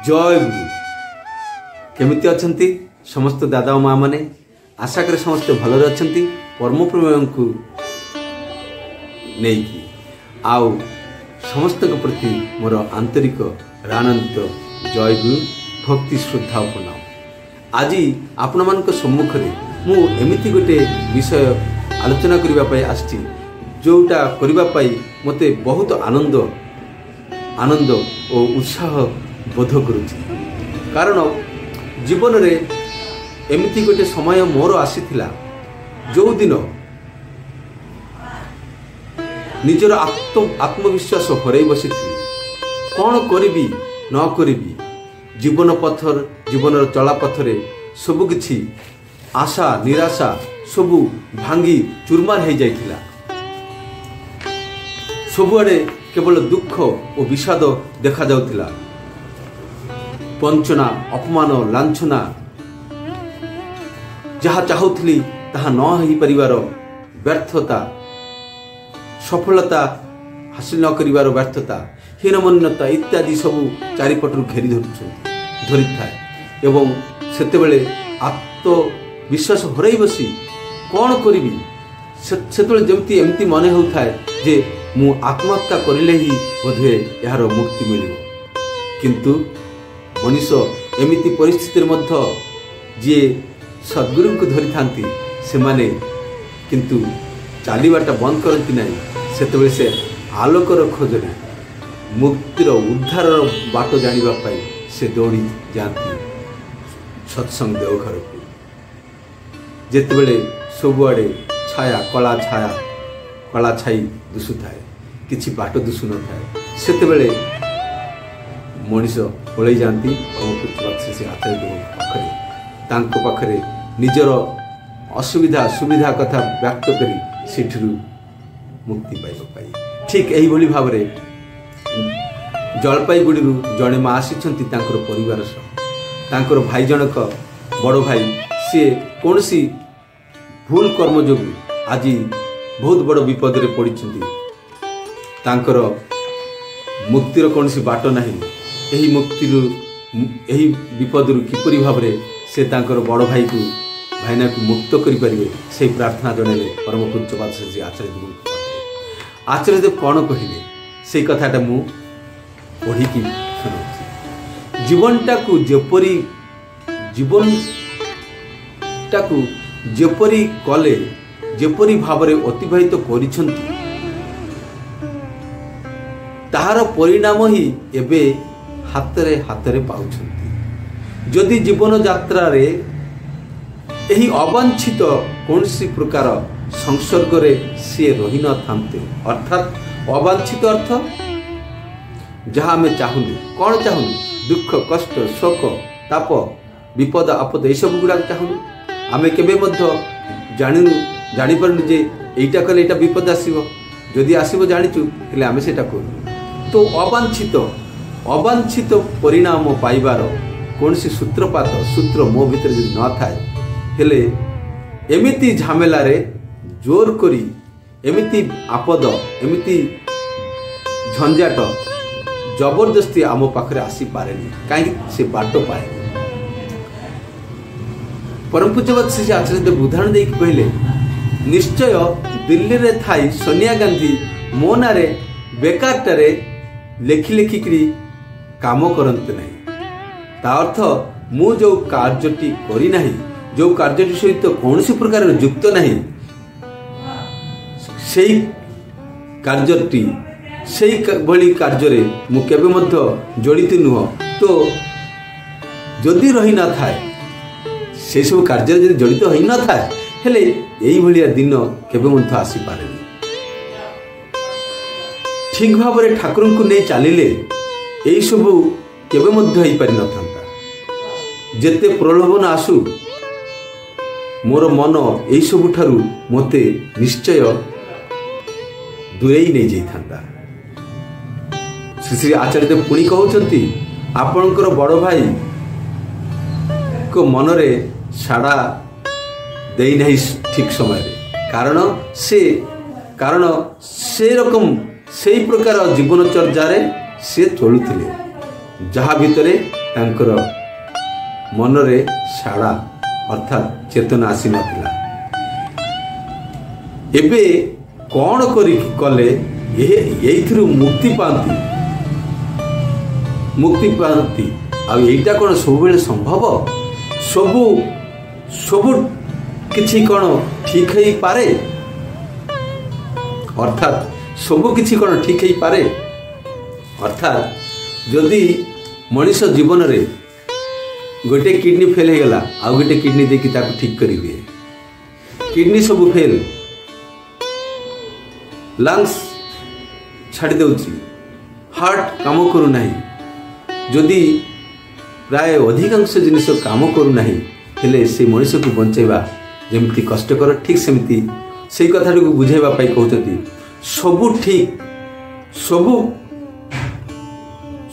जय गुरु केमिति अछंती समस्त दादा और माँ माने आशा करे समस्त भलरे अछंती परम प्रेम को नहीं की आउ समस्त प्रति मोर आंतरिक रानंत जय गुरु भक्ति श्रद्धा प्रणाम। आज आपण मान सम्मुख में मु एमिति गोटे विषय आलोचना करने आसछि जोटा करने मते बहुत आनंद और उत्साह बोध करुछि। कारण जीवन रे एमिति गोटे समय मोर आसीथिला जो दिन निजर आत्मविश्वास हरई बसी कौन करी न करी जीवन पथर जीवन चला पथरे सबुकिछि आशा निराशा सबु भांगी चूरमार हो जाइथिला। सबुआड़े केवल दुख और विषाद देखा जाउथिला। वंचना अपमान लांछना जहाँ चाहूली ताहा न हो परिवार व्यर्थता सफलता हासिल न करिवार व्यर्थता हीनमन्यता इत्यादि सबू चारिपटू घेरी धरी थाए एवं सेतेबेले आत्मविश्वास हरई बसी कौन करी सेतेबेले जेमती एमती मन होउथाए जे मु आत्महत्या करिले ही बोधे यार मुक्ति मिलिबो। किंतु मनीष एमिति परिस्थिति मध्य जी सद्गुरु को धरी थांती से माने किंतु चलीबाटा बंद करती ना सेतेबेले से आलोकर खोजरे मुक्तिर उद्धार बाट जाना से दौड़ी जाती सत्संग देवघर को। जेतेबेले सबुआड़े छाया कला छाई दुसु थाए किछि बाट दुसु न थाए सेतेबेले मनीष पलि जाती पाखरे निजर असुविधा सुविधा कथा व्यक्त करी सेठरू मुक्ति पाई। ठीक यही भली भाव रे जलपाईगुड़ी जड़े माँ आसी परिवार सह भाई जनक बड़ भाई सी कौन सी भूल कर्म जो आज बहुत बड़ विपद रे पड़ी मुक्तिर कौन सी बाट नहीं यही मुक्तिर यही विपद किपरि भाव रे से बड़ भाई को भाईना को मुक्त करें से प्रार्थना जनइले परम पूज्यपाद श्री आचार्य देव। आचार्य देव कौन कहले से कथाटा मु पढ़ी शुणु। जीवनटा को जेपरी कले जेपरी भाव रे अतिबाहित करिसंती ताहार परिणाम ही एबे हातरे पाउछंती। जदि जीवन यात्रा रे एही अवांछित कौनसी प्रकार संसर्ग रे सी रही न थांते अर्थात अवांछित अर्थ जहाँ आम चाहूनु कौन चाहूनु दुख कष्ट शोक ताप विपद आपद ये सब गुड़ा चाहूनु आम के जापारू जे यहीटा कले यहाँ विपद आसो जदि आसो जाचु हेले आम से करूँ। तो अवांछित परिणाम पाइबार कौन सी सूत्र मो भीतर जो न थाए हेले एमिति झमेला रे जोर करी एमिति आपद एमिति झंझाट जबरदस्ती आम पाखरे आसी पारे कहीं से बाट पाए। परम पूज्यपाद श्री आचार्य देव उदाहरण देख कहले निश्चय दिल्ली रे थाई सोनिया गांधी मो नारे बेकारटारे लेखि लेखिकी काम करते नहीं ता अर्थ मु जो कार्यटी करी नहीं जो कार्यटी सहित कौन सी प्रकार युक्त नहीं सेई कार्यटी सेई भली कार्य मु केबे मध्य जड़ित नुह। तो जदि रही न थाए से सब कार्य जदि जड़ित हो न थाए हेले यही भलिया दिन केबे मध्य आसी पारे। ठीक भाव रे ठाकुर को नहीं चलिले यही सब केबे मध्य हो पारि न थांता। जेते प्रलोभन आसु मोर मन यही सब ठारू मते निश्चय दूरेई नहीं जाइथांता। श्री श्री आचार्य देव पुणी कहउछंती आपणकर बड़ भाई को मनरे साड़ा देई नहीं ठीक समय रे कारण से रकम से प्रकार जीवनचर्या रे से चलुथिले जहा भितरे ତାଙ୍କର ମନରେ ସାଡ଼ା ଅର୍ଥାତ୍ ଚେତନା ଆସିନଥିଲା। ଏବେ କ'ଣ କଲେ ଏଇଥିରୁ ମୁକ୍ତି ପାଆନ୍ତି। ଆଉ ଏଇଟା କ'ଣ ସବୁବେଳେ ସମ୍ଭବ? ସବୁ କିଛି କ'ଣ ଠିକ୍ ହେଇପାରେ? ଅର୍ଥାତ୍ ସବୁ କିଛି କ'ଣ ଠିକ୍ ହେଇପାରେ? ଅର୍ଥାତ୍ ଯଦି ମଣିଷ ଜୀବନରେ ଗୋଟେ କିଡନୀ ଫେଲ୍ ହେଇଗଲା, ଆଉ ଗୋଟେ କିଡନୀ ଦେଇକି ତାକୁ ଠିକ୍ କରି ହୁଏ। କିଡନୀ ସବୁ ଫେଲ୍, ଲଙ୍ଗସ୍ ଛାଡ଼ି ଦେଉଛି, ହାର୍ଟ କାମ କରୁନାହିଁ। ଯଦି ପ୍ରାୟ ଅଧିକାଂଶ ଜିନିଷ କାମ କରୁନାହିଁ, ହେଲେ ସେ ମଣିଷକୁ ବଞ୍ଚାଇବା ଯେମିତି କଷ୍ଟକର, ଠିକ୍ ସେମିତି ସେଇ କଥାଟିକୁ ବୁଝାଇବା ପାଇଁ କହୁଛନ୍ତି ସବୁ ଠିକ୍,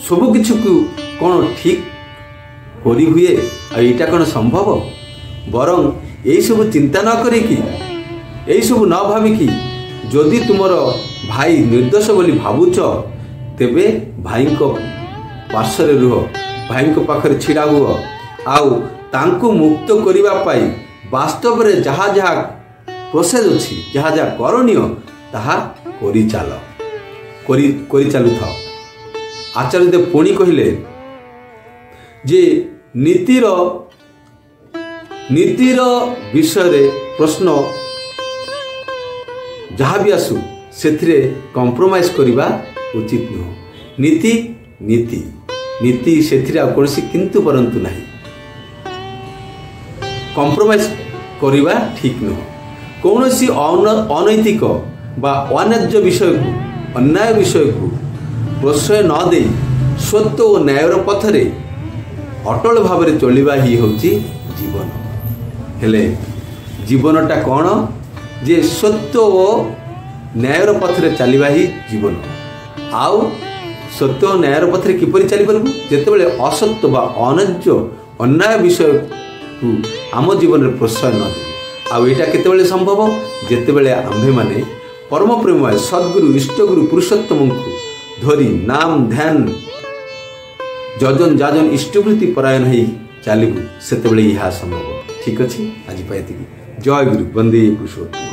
ସବୁ କିଛିକୁ କ'ଣ ଠିକ୍ କରି ହୁଏ? ଆଉ ଏଇଟା କ'ଣ ସମ୍ଭବ? ବରଂ ଏଇସବୁ ଚିନ୍ତା ନ କରିକି, ଏଇସବୁ ନ ଭାବିକି, ଯଦି ତୁମର ଭାଇ ନିର୍ଦ୍ଦୋଷ ବୋଲି ଭାବୁଛ, ତେବେ ଭାଇଙ୍କ ପାର୍ଶ୍ୱରେ ରୁହ, ଭାଇଙ୍କ ପାଖରେ ଛିଡ଼ା ହୁଅ, ଆଉ ତାଙ୍କୁ ମୁକ୍ତ କରିବା ପାଇଁ ବାସ୍ତବରେ ଯାହା ପ୍ରୋସେସ୍ ଅଛି, ଯାହା କରଣୀୟ, ତାହା କରିଚାଲୁଥାଅ। ଆଚାର୍ଯ୍ୟଦେବ ପୁଣି କହିଲେ ଯେ ନୀତିର ବିଷୟରେ ପ୍ରଶ୍ନ ଯାହା ବି ଆସୁ, ସେଥିରେ କମ୍ପ୍ରୋମାଇଜ୍ କରିବା ଉଚିତ ନୁହଁ। ନୀତି ସେଥିରେ ଆଉ କୌଣସି କିନ୍ତୁ ପରନ୍ତୁ ନାହିଁ। କମ୍ପ୍ରୋମାଇଜ୍ କରିବା ଠିକ୍ ନୁହଁ। କୌଣସି ଅନୈତିକ ବା ଅନ୍ୟାଯ୍ୟ ବିଷୟକୁ ପ୍ରଶ୍ରୟ ନ ଦେଇ ସତ୍ୟ ଓ ନ୍ୟାୟର ପଥରେ ଅଟଳ ଭାବରେ ଚଳିବା ହିଁ ହେଉଛି ଜୀବନ। ହେଲେ ଜୀବନଟା କ'ଣ? ଯେ ସତ୍ୟ ଓ ନ୍ୟାୟର ପଥରେ ଚାଲିବା ହିଁ ଜୀବନ। ଆଉ ସତ୍ୟ ଓ ନ୍ୟାୟର ପଥରେ କିପରି ଚାଲିପାରିବୁ? ଯେତେବେଳେ ଅସତ୍ୟ ବା ଅନ୍ୟାୟ ବିଷୟକୁ ଆମ ଜୀବନରେ ପ୍ରଶ୍ରୟ ନ ଦେବୁ। ଆଉ ଏଇଟା କେତେବେଳେ ସମ୍ଭବ? ଯେତେବେଳେ ଆମ୍ଭେମାନେ ପରମ ପ୍ରେମମୟ ସଦ୍ଗୁରୁ ଇଷ୍ଟଗୁରୁ ପୁରୁଷୋତ୍ତମଙ୍କୁ ଧରି ନାମ ଧ୍ୟାନ ଯଜନ ଯାଜନ ଇଷ୍ଟବୃତ୍ତି ପରାୟଣ ହେଇ ଚାଲିବୁ, ସେତେବେଳେ ଏହା ସମ୍ଭବ। ଠିକ୍ ଅଛି, ଆଜି ପାଇଁ ଏତିକି। ଜୟ ଗୁରୁ, ବନ୍ଦେ ପୁରୁଷୋତ୍ତମ।